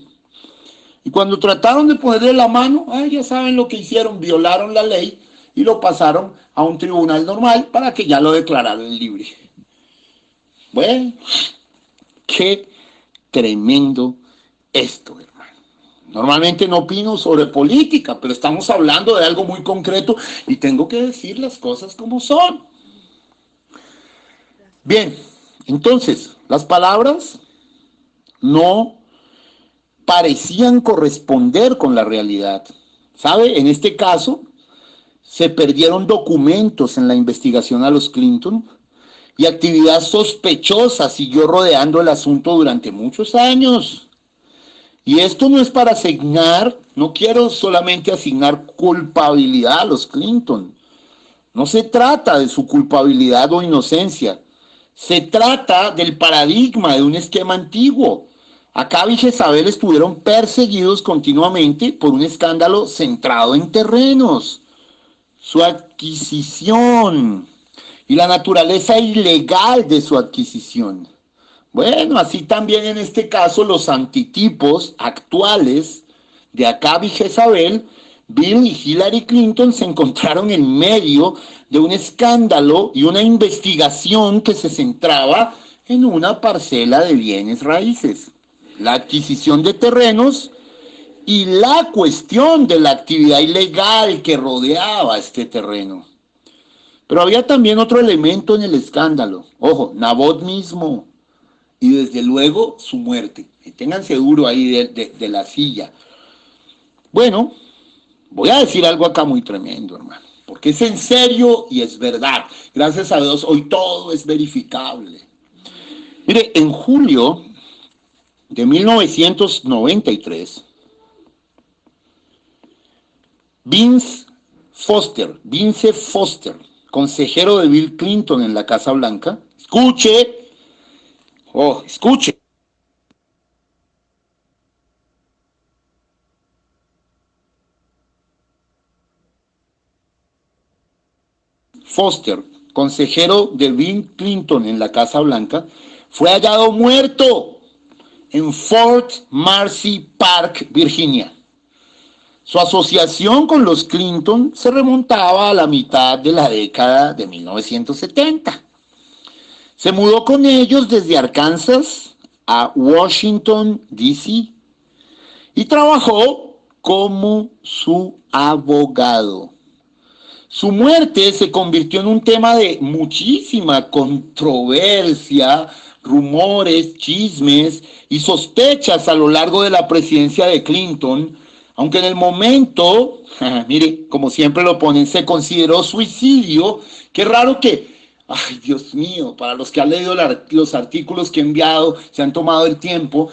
Y cuando trataron de ponerle la mano, ya saben lo que hicieron, violaron la ley y lo pasaron a un tribunal normal para que ya lo declararan libre. Bueno, qué tremendo esto, hermano. Normalmente no opino sobre política, pero estamos hablando de algo muy concreto y tengo que decir las cosas como son. Bien, entonces, las palabras no parecían corresponder con la realidad. ¿Sabe? En este caso, se perdieron documentos en la investigación a los Clinton y actividad sospechosa siguió rodeando el asunto durante muchos años. Y esto no es para asignar, no quiero solamente asignar culpabilidad a los Clinton. No se trata de su culpabilidad o inocencia. Se trata del paradigma de un esquema antiguo. Acab y Jezabel estuvieron perseguidos continuamente por un escándalo centrado en terrenos, su adquisición y la naturaleza ilegal de su adquisición. Bueno, así también en este caso los antitipos actuales de Acab y Jezabel, Bill y Hillary Clinton se encontraron en medio de un escándalo y una investigación que se centraba en una parcela de bienes raíces, la adquisición de terrenos y la cuestión de la actividad ilegal que rodeaba este terreno. Pero había también otro elemento en el escándalo. Ojo, Nabot mismo y desde luego su muerte. Ténganse duro ahí de la silla. Bueno, voy a decir algo acá muy tremendo, hermano, porque es en serio y es verdad. Gracias a Dios, hoy todo es verificable. Mire, en julio de 1993, Vince Foster, consejero de Bill Clinton en la Casa Blanca, escuche. Foster, consejero de Bill Clinton en la Casa Blanca, fue hallado muerto en Fort Marcy Park, Virginia. Su asociación con los Clinton se remontaba a la mitad de la década de 1970. Se mudó con ellos desde Arkansas a Washington, D.C. y trabajó como su abogado. Su muerte se convirtió en un tema de muchísima controversia, rumores, chismes y sospechas a lo largo de la presidencia de Clinton, aunque en el momento, mire, como siempre lo ponen, se consideró suicidio. Qué raro que, ay Dios mío, para los que han leído los artículos que he enviado, se han tomado el tiempo,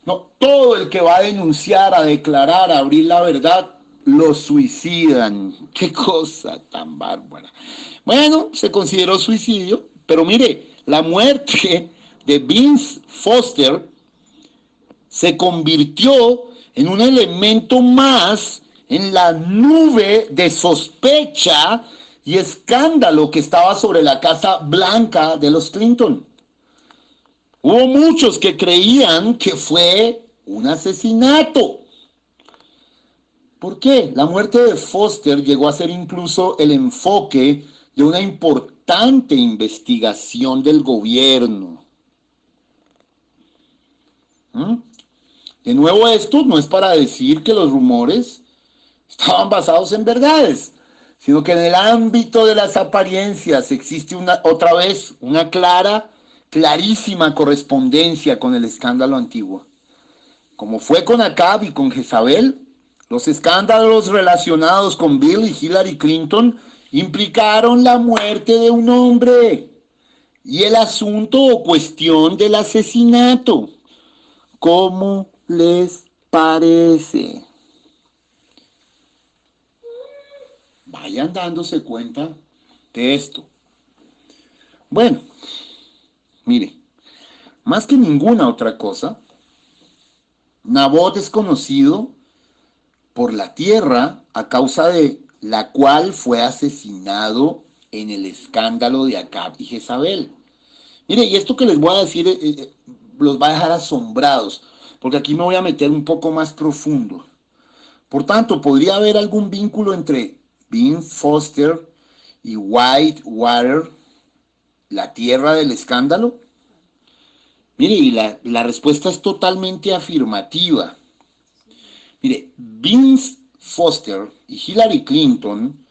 no, todo el que va a denunciar, a declarar, a abrir la verdad, lo suicidan. Qué cosa tan bárbara. Bueno, se consideró suicidio, pero mire, la muerte de Vince Foster se convirtió en un elemento más en la nube de sospecha y escándalo que estaba sobre la Casa Blanca de los Clinton. Hubo muchos que creían que fue un asesinato. ¿Por qué? La muerte de Foster llegó a ser incluso el enfoque de una importante investigación del gobierno. De nuevo, esto no es para decir que los rumores estaban basados en verdades, sino que en el ámbito de las apariencias existe otra vez una clarísima correspondencia con el escándalo antiguo. Como fue con Acab y con Jezabel, los escándalos relacionados con Bill y Hillary Clinton implicaron la muerte de un hombre y el asunto o cuestión del asesinato. ¿Cómo les parece? Vayan dándose cuenta de esto. Bueno, mire, más que ninguna otra cosa, Nabot es conocido por la tierra a causa de la cual fue asesinado en el escándalo de Acab y Jezabel. Mire, y esto que les voy a decir los va a dejar asombrados, porque aquí me voy a meter un poco más profundo. Por tanto, ¿podría haber algún vínculo entre Ben Foster y Whitewater, la tierra del escándalo? Mire, y la respuesta es totalmente afirmativa. Mire, Vince Foster y Hillary Clinton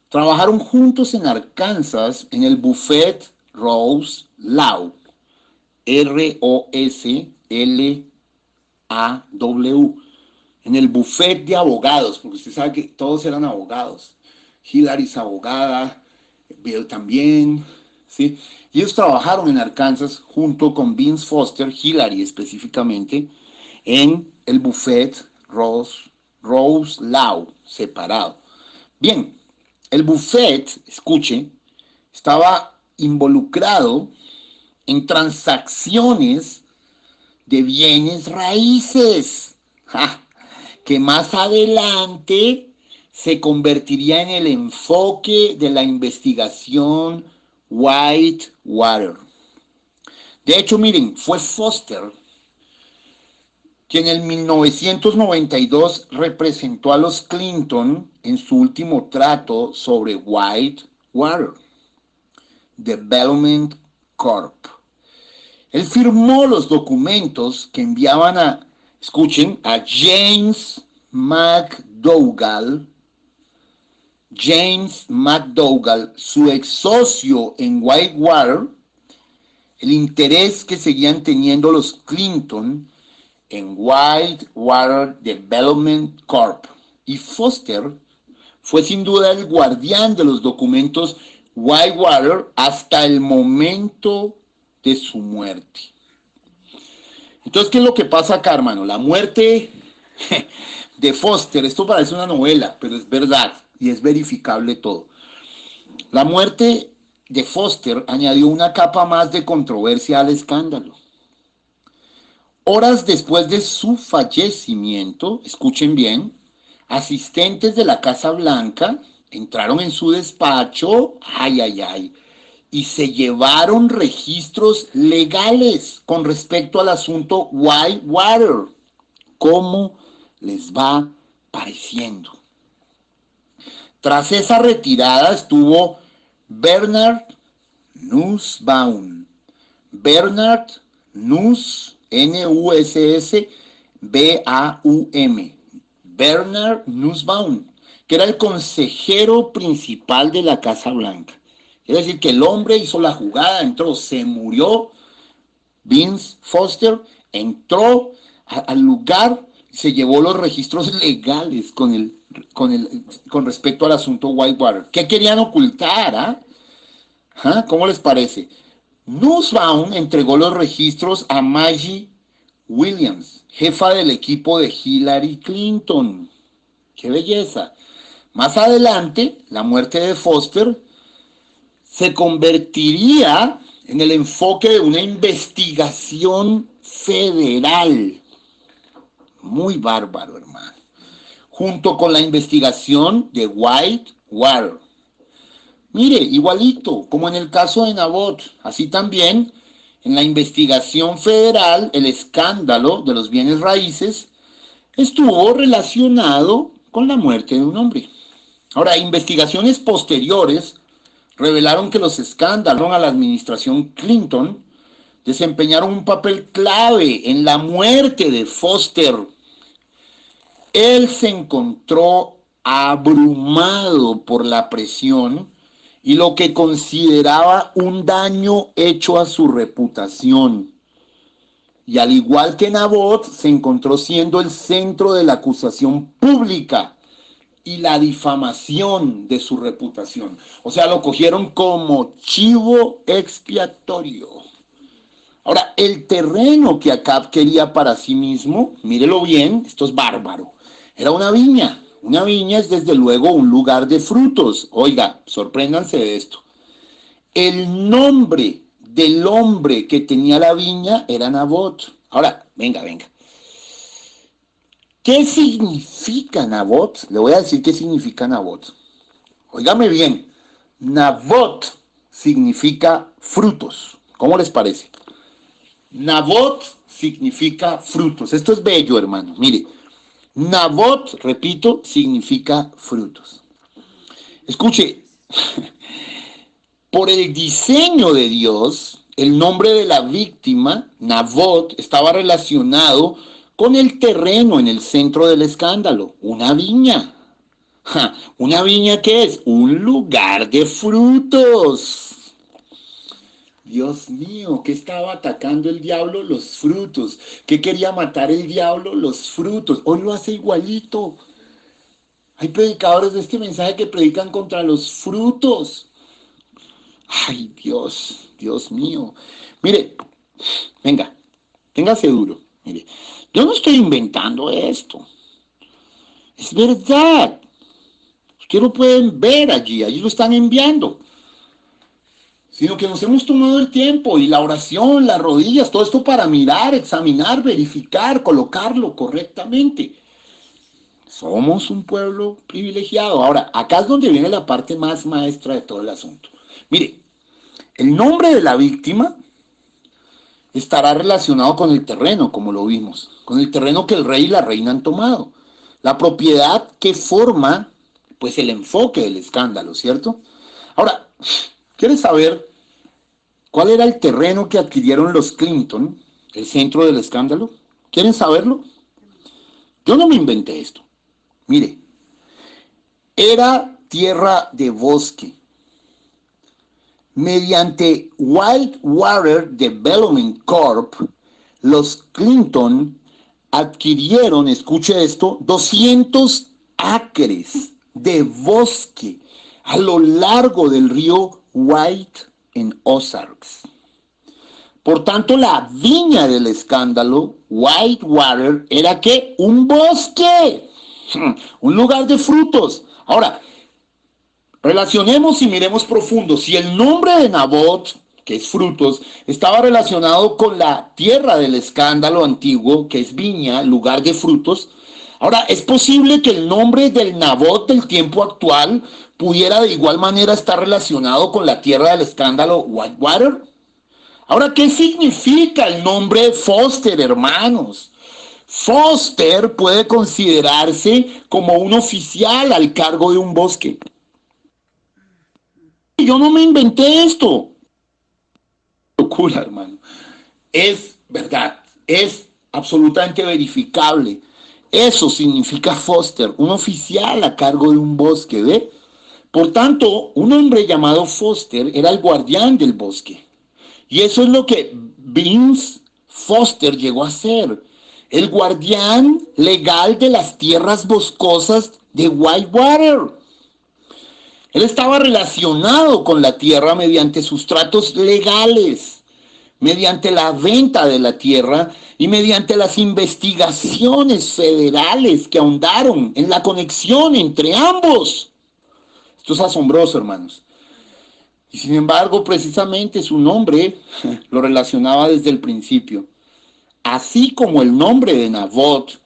trabajaron juntos en Arkansas en el Buffett Rose Law, Roslaw, en el buffet de abogados, porque usted sabe que todos eran abogados. Hillary es abogada, Bill también, ¿sí? Y ellos trabajaron en Arkansas junto con Vince Foster, Hillary específicamente, en el buffet Rose Law, separado. Bien, el buffet, escuche, estaba involucrado en transacciones de bienes raíces, ¡ja!, que más adelante se convertiría en el enfoque de la investigación Whitewater. De hecho, miren, fue Foster quien en 1992 representó a los Clinton en su último trato sobre Whitewater Development Corp. Él firmó los documentos que enviaban escuchen, a James McDougall, su ex socio en Whitewater, el interés que seguían teniendo los Clinton en Whitewater Development Corp. Y Foster fue sin duda el guardián de los documentos Whitewater hasta el momento de su muerte. Entonces, ¿qué es lo que pasa acá, hermano? La muerte de Foster, esto parece una novela, pero es verdad y es verificable todo. La muerte de Foster añadió una capa más de controversia al escándalo. Horas después de su fallecimiento, escuchen bien, asistentes de la Casa Blanca entraron en su despacho, y se llevaron registros legales con respecto al asunto Whitewater. ¿Cómo les va pareciendo? Tras esa retirada estuvo Bernard Nussbaum. Bernard Nussbaum. Bernard Nussbaum, que era el consejero principal de la Casa Blanca. Es decir, que el hombre hizo la jugada, entró, se murió. Vince Foster entró al lugar, se llevó los registros legales con respecto al asunto Whitewater. ¿Qué querían ocultar? ¿Cómo les parece? Nussbaum entregó los registros a Maggie Williams, jefa del equipo de Hillary Clinton. ¡Qué belleza! Más adelante, la muerte de Foster se convertiría en el enfoque de una investigación federal. Muy bárbaro, hermano. Junto con la investigación de Whitewater. Mire, igualito, como en el caso de Nabot, así también en la investigación federal, el escándalo de los bienes raíces estuvo relacionado con la muerte de un hombre. Ahora, investigaciones posteriores revelaron que los escándalos a la administración Clinton desempeñaron un papel clave en la muerte de Foster. Él se encontró abrumado por la presión y lo que consideraba un daño hecho a su reputación. Y al igual que Nabot, se encontró siendo el centro de la acusación pública y la difamación de su reputación. O sea, lo cogieron como chivo expiatorio. Ahora, el terreno que Acab quería para sí mismo, mírelo bien, esto es bárbaro, era una viña. Una viña es desde luego un lugar de frutos. Oiga, sorpréndanse de esto. El nombre del hombre que tenía la viña era Nabot. Ahora, venga. ¿Qué significa Nabot? Le voy a decir qué significa Nabot. Óigame bien, Nabot significa frutos. ¿Cómo les parece? Nabot significa frutos. Esto es bello, hermano. Mire, Nabot, repito, significa frutos. Escuche, por el diseño de Dios, el nombre de la víctima, Nabot, estaba relacionado con el terreno en el centro del escándalo, una viña. ¿Una viña qué es? Un lugar de frutos. Dios mío, ¿qué estaba atacando el diablo? Los frutos. ¿Qué quería matar el diablo? Los frutos. Hoy lo hace igualito. Hay predicadores de este mensaje que predican contra los frutos. Ay, Dios mío. Mire, venga, téngase duro. Mire, yo no estoy inventando esto. Es verdad. Ustedes lo pueden ver allí lo están enviando. Sino que nos hemos tomado el tiempo y la oración, las rodillas, todo esto para mirar, examinar, verificar, colocarlo correctamente. Somos un pueblo privilegiado. Ahora, acá es donde viene la parte más maestra de todo el asunto. Mire, el nombre de la víctima estará relacionado con el terreno, como lo vimos, con el terreno que el rey y la reina han tomado. La propiedad que forma, pues, el enfoque del escándalo, ¿cierto? Ahora, ¿quieres saber cuál era el terreno que adquirieron los Clinton, el centro del escándalo? ¿Quieren saberlo? Yo no me inventé esto. Mire, era tierra de bosque. Mediante Whitewater Development Corp., los Clinton adquirieron, escuche esto, 200 acres de bosque a lo largo del río White en Ozarks. Por tanto, la viña del escándalo, Whitewater, era ¿qué? Un bosque, un lugar de frutos. Ahora, relacionemos y miremos profundo. Si el nombre de Nabot, que es frutos, estaba relacionado con la tierra del escándalo antiguo, que es viña, lugar de frutos, ahora es posible que el nombre del Nabot del tiempo actual pudiera de igual manera estar relacionado con la tierra del escándalo Whitewater. Ahora, ¿qué significa el nombre Foster, hermanos? Foster puede considerarse como un oficial al cargo de un bosque. Yo no me inventé esto. Locura, hermano. Es verdad, es absolutamente verificable. Eso significa Foster, un oficial a cargo de un bosque, ¿ve? Por tanto, un hombre llamado Foster era el guardián del bosque. Y eso es lo que Vince Foster llegó a ser, el guardián legal de las tierras boscosas de Whitewater. Él estaba relacionado con la tierra mediante sus tratos legales, mediante la venta de la tierra y mediante las investigaciones federales que ahondaron en la conexión entre ambos. Esto es asombroso, hermanos. Y sin embargo, precisamente su nombre lo relacionaba desde el principio. Así como el nombre de Nabot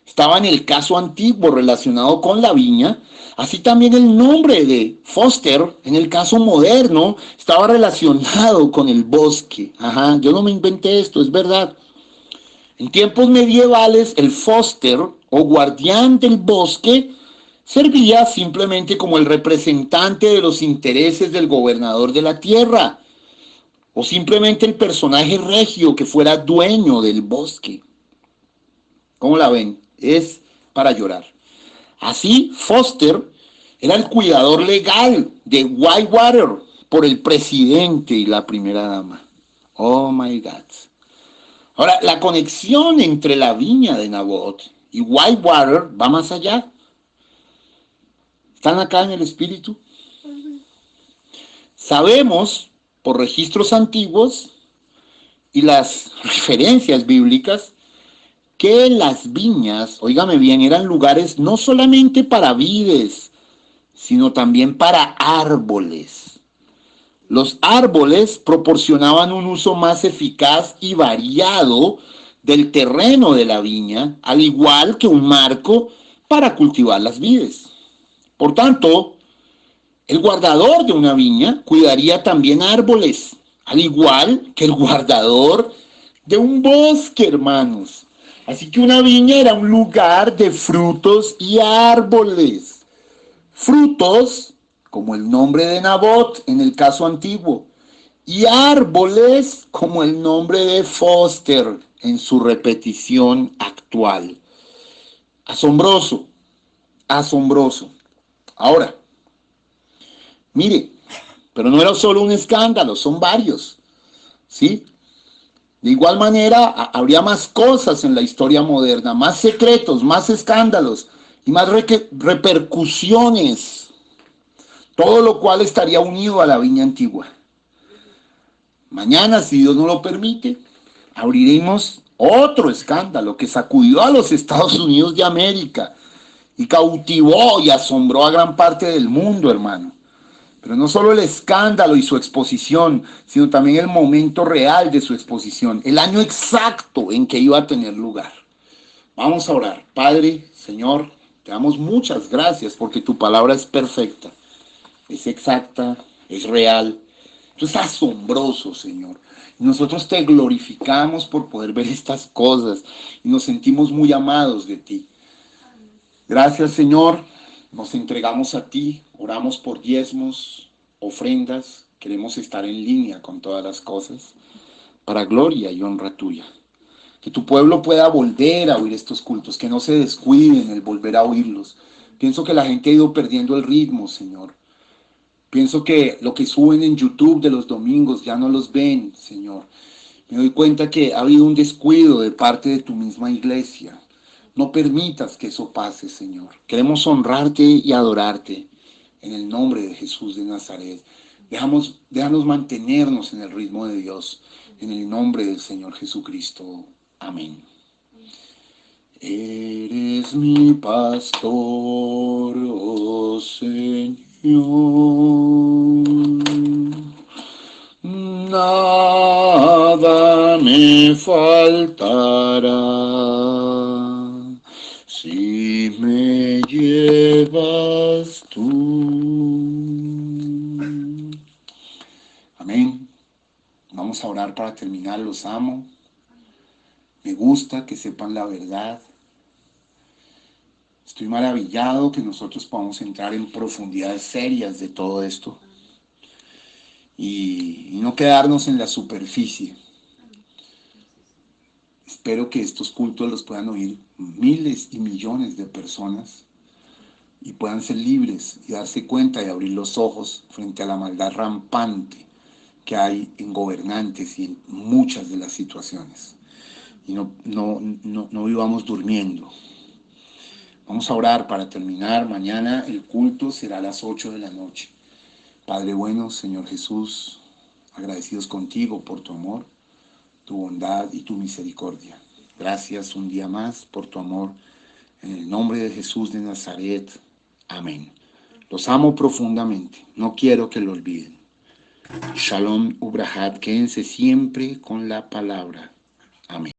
estaba en el caso antiguo relacionado con la viña, así también el nombre de Foster en el caso moderno estaba relacionado con el bosque. Yo no me inventé esto, es verdad. En tiempos medievales, el Foster o guardián del bosque servía simplemente como el representante de los intereses del gobernador de la tierra, o simplemente el personaje regio que fuera dueño del bosque. ¿Cómo la ven? Es para llorar. Así, Foster era el cuidador legal de Whitewater por el presidente y la primera dama. Oh my God. Ahora, la conexión entre la viña de Nabot y Whitewater va más allá. ¿Están acá en el espíritu? Sabemos por registros antiguos y las referencias bíblicas que las viñas, óigame bien, eran lugares no solamente para vides, sino también para árboles. Los árboles proporcionaban un uso más eficaz y variado del terreno de la viña, al igual que un marco para cultivar las vides. Por tanto, el guardador de una viña cuidaría también árboles, al igual que el guardador de un bosque, hermanos. Así que una viña era un lugar de frutos y árboles. Frutos, como el nombre de Nabot en el caso antiguo, y árboles, como el nombre de Foster en su repetición actual. Asombroso, asombroso. Ahora, mire, pero no era solo un escándalo, son varios, ¿sí? De igual manera, habría más cosas en la historia moderna, más secretos, más escándalos y más repercusiones, todo lo cual estaría unido a la viña antigua. Mañana, si Dios no lo permite, abriremos otro escándalo que sacudió a los Estados Unidos de América y cautivó y asombró a gran parte del mundo, hermano. Pero no solo el escándalo y su exposición, sino también el momento real de su exposición, el año exacto en que iba a tener lugar. Vamos a orar. Padre, Señor, te damos muchas gracias porque tu palabra es perfecta, es exacta, es real. Esto es asombroso, Señor. Y nosotros te glorificamos por poder ver estas cosas y nos sentimos muy amados de ti. Gracias, Señor. Nos entregamos a ti, oramos por diezmos, ofrendas. Queremos estar en línea con todas las cosas para gloria y honra tuya. Que tu pueblo pueda volver a oír estos cultos, que no se descuiden el volver a oírlos. Pienso que la gente ha ido perdiendo el ritmo, Señor. Pienso que lo que suben en YouTube de los domingos ya no los ven, Señor. Me doy cuenta que ha habido un descuido de parte de tu misma iglesia. No permitas que eso pase, Señor. Queremos honrarte y adorarte en el nombre de Jesús de Nazaret. Déjanos mantenernos en el ritmo de Dios, en el nombre del Señor Jesucristo. Amén. Eres mi pastor, oh Señor. Nada me faltará si me llevas tú. Amén. Vamos a orar para terminar. Los amo. Me gusta que sepan la verdad. Estoy maravillado que nosotros podamos entrar en profundidades serias de todo esto y no quedarnos en la superficie. Espero que estos cultos los puedan oír miles y millones de personas y puedan ser libres y darse cuenta y abrir los ojos frente a la maldad rampante que hay en gobernantes y en muchas de las situaciones. Y no vivamos durmiendo. Vamos a orar para terminar. Mañana el culto será a las 8 de la noche. Padre bueno, Señor Jesús, agradecidos contigo por tu amor, tu bondad y tu misericordia. Gracias un día más por tu amor. En el nombre de Jesús de Nazaret. Amén. Los amo profundamente. No quiero que lo olviden. Shalom Ubrahat. Quédense siempre con la palabra. Amén.